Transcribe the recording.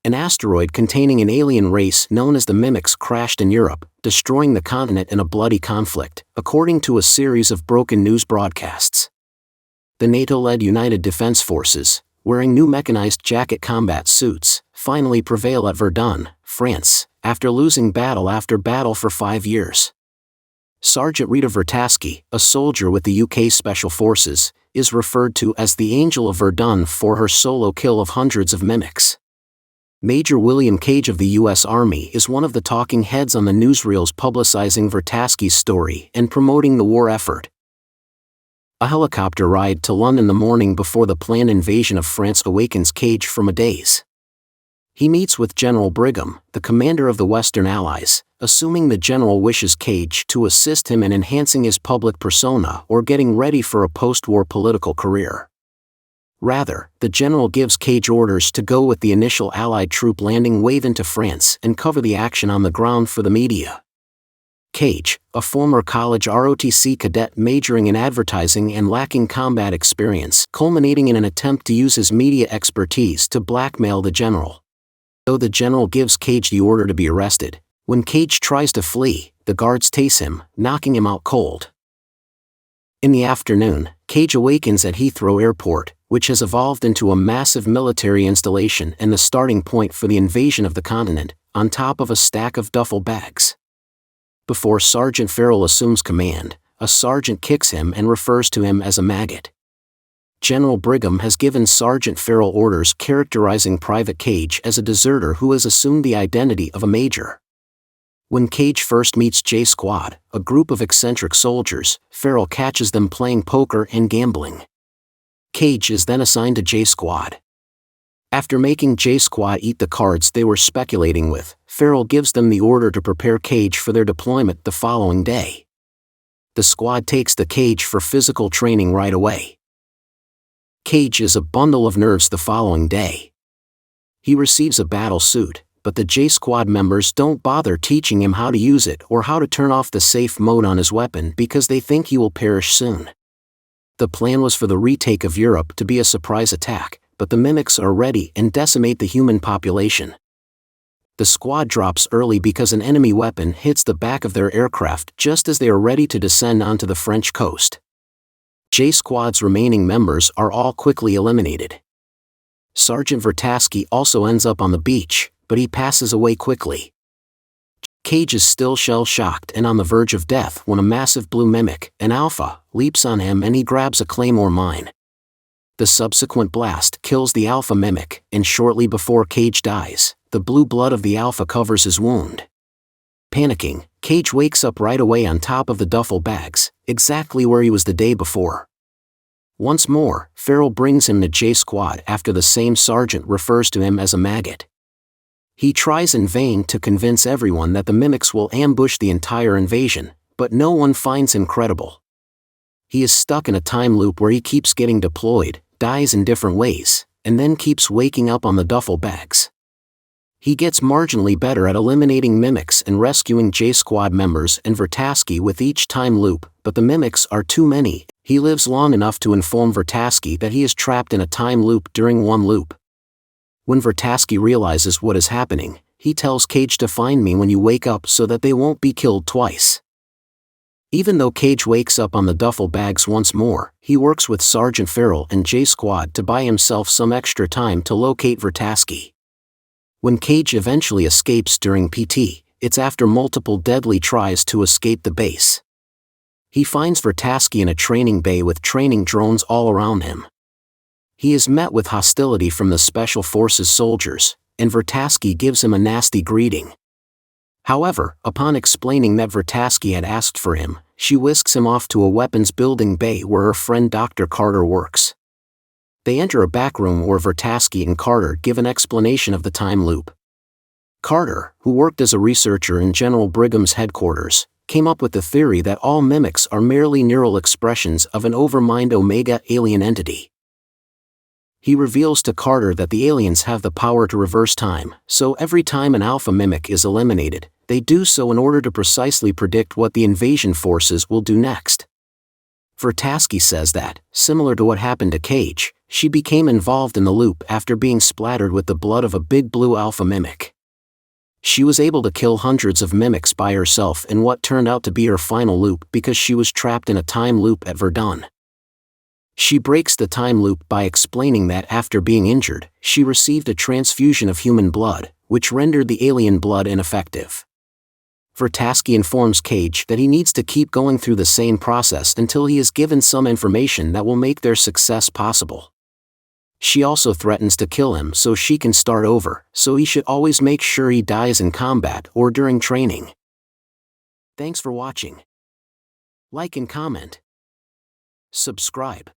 An asteroid containing an alien race known as the Mimics crashed in Europe, destroying the continent in a bloody conflict, according to a series of broken news broadcasts. The NATO-led United Defense Forces, wearing new mechanized jacket combat suits, finally prevail at Verdun, France, after losing battle after battle for 5 years. Sergeant Rita Vrataski, a soldier with the UK Special Forces, is referred to as the Angel of Verdun for her solo kill of hundreds of Mimics. Major William Cage of the U.S. Army is one of the talking heads on the newsreels publicizing Vrataski's story and promoting the war effort. A helicopter ride to London the morning before the planned invasion of France awakens Cage from a daze. He meets with General Brigham, the commander of the Western Allies, assuming the general wishes Cage to assist him in enhancing his public persona or getting ready for a post-war political career. Rather, the general gives Cage orders to go with the initial Allied troop landing wave into France and cover the action on the ground for the media. Cage, a former college ROTC cadet majoring in advertising and lacking combat experience, culminating in an attempt to use his media expertise to blackmail the general. Though the general gives Cage the order to be arrested, when Cage tries to flee, the guards tase him, knocking him out cold. In the afternoon, Cage awakens at Heathrow Airport, which has evolved into a massive military installation and the starting point for the invasion of the continent, on top of a stack of duffel bags. Before Sergeant Farrell assumes command, a sergeant kicks him and refers to him as a maggot. General Brigham has given Sergeant Farrell orders characterizing Private Cage as a deserter who has assumed the identity of a major. When Cage first meets J Squad, a group of eccentric soldiers, Farrell catches them playing poker and gambling. Cage is then assigned to J Squad. After making J Squad eat the cards they were speculating with, Farrell gives them the order to prepare Cage for their deployment the following day. The squad takes the Cage for physical training right away. Cage is a bundle of nerves the following day. He receives a battle suit, but the J Squad members don't bother teaching him how to use it or how to turn off the safe mode on his weapon because they think he will perish soon. The plan was for the retake of Europe to be a surprise attack, but the Mimics are ready and decimate the human population. The squad drops early because an enemy weapon hits the back of their aircraft just as they are ready to descend onto the French coast. J Squad's remaining members are all quickly eliminated. Sergeant Vrataski also ends up on the beach, but he passes away quickly. Cage is still shell-shocked and on the verge of death when a massive blue mimic, an alpha, leaps on him and he grabs a claymore mine. The subsequent blast kills the alpha mimic, and shortly before Cage dies, the blue blood of the alpha covers his wound. Panicking, Cage wakes up right away on top of the duffel bags, exactly where he was the day before. Once more, Farrell brings him to J Squad after the same sergeant refers to him as a maggot. He tries in vain to convince everyone that the Mimics will ambush the entire invasion, but no one finds him credible. He is stuck in a time loop where he keeps getting deployed, dies in different ways, and then keeps waking up on the duffel bags. He gets marginally better at eliminating Mimics and rescuing J Squad members and Vrataski with each time loop, but the Mimics are too many. He lives long enough to inform Vrataski that he is trapped in a time loop during one loop. When Vrataski realizes what is happening, he tells Cage to find me when you wake up so that they won't be killed twice. Even though Cage wakes up on the duffel bags once more, he works with Sergeant Farrell and J Squad to buy himself some extra time to locate Vrataski. When Cage eventually escapes during PT, it's after multiple deadly tries to escape the base. He finds Vrataski in a training bay with training drones all around him. He is met with hostility from the Special Forces soldiers, and Vrataski gives him a nasty greeting. However, upon explaining that Vrataski had asked for him, she whisks him off to a weapons building bay where her friend Dr. Carter works. They enter a back room where Vrataski and Carter give an explanation of the time loop. Carter, who worked as a researcher in General Brigham's headquarters, came up with the theory that all Mimics are merely neural expressions of an overmind Omega alien entity. He reveals to Carter that the aliens have the power to reverse time, so every time an alpha mimic is eliminated, they do so in order to precisely predict what the invasion forces will do next. Vrataski says that, similar to what happened to Cage, she became involved in the loop after being splattered with the blood of a big blue alpha mimic. She was able to kill hundreds of mimics by herself in what turned out to be her final loop because she was trapped in a time loop at Verdun. She breaks the time loop by explaining that after being injured, she received a transfusion of human blood, which rendered the alien blood ineffective. Vrataski informs Cage that he needs to keep going through the same process until he is given some information that will make their success possible. She also threatens to kill him so she can start over, so he should always make sure he dies in combat or during training. Thanks for watching. Like and comment. Subscribe.